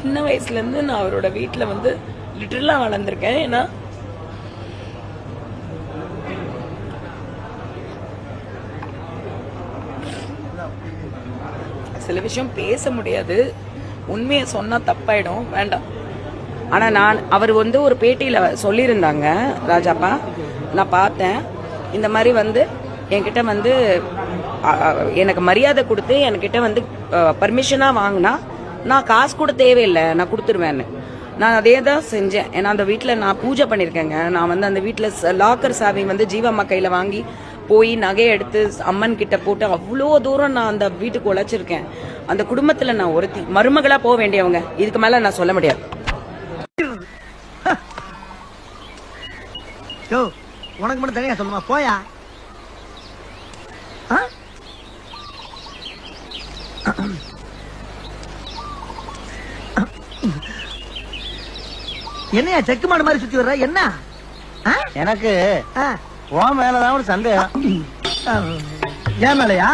சின்ன வயசுல இருந்து நான் அவரோட வீட்டுல வந்து லிட்டரலா வளர்ந்துருக்கேன். ஏன்னா சில விஷயம் பேச முடியாது, உண்மையை சொன்னா தப்பாயிடும், வேண்டாம். ஆனா அவர் வந்து ஒரு பேட்டியில சொல்லியிருந்தாங்க, ராஜாப்பா நான் பார்த்தேன், இந்த மாதிரி வந்து என்கிட்ட வந்து எனக்கு மரியாதை கொடுத்து என்கிட்ட வந்து பர்மிஷனா வாங்கினா நான் காசு கூட தேவையில்லை, நான் கொடுத்துருவேன்னு. நான் அதே தான் செஞ்சேன். ஏன்னா அந்த வீட்டில் நான் பூஜை பண்ணியிருக்கேங்க. நான் வந்து அந்த வீட்டில் லாக்கர் சாவி வந்து ஜீவம்மா கையில் வாங்கி போய் நகையை எடுத்து அம்மன் கிட்ட போட்டு அவ்வளோ தூரம் நான் அந்த வீட்டுக்கு உழைச்சிருக்கேன். அந்த குடும்பத்தில் நான் ஒருத்தி மருமகளா போக வேண்டியவங்க. இதுக்கு மேல நான் சொல்ல முடியாது. உனக்கு மட்டும் தனியா சொல்லுமா போயா. என்னையா செக்கு மாடு மாதிரி சுத்தி வர்ற என்ன? எனக்கு உன் மேலதான் ஒரு சந்தேகம். ஏன் மேலையா?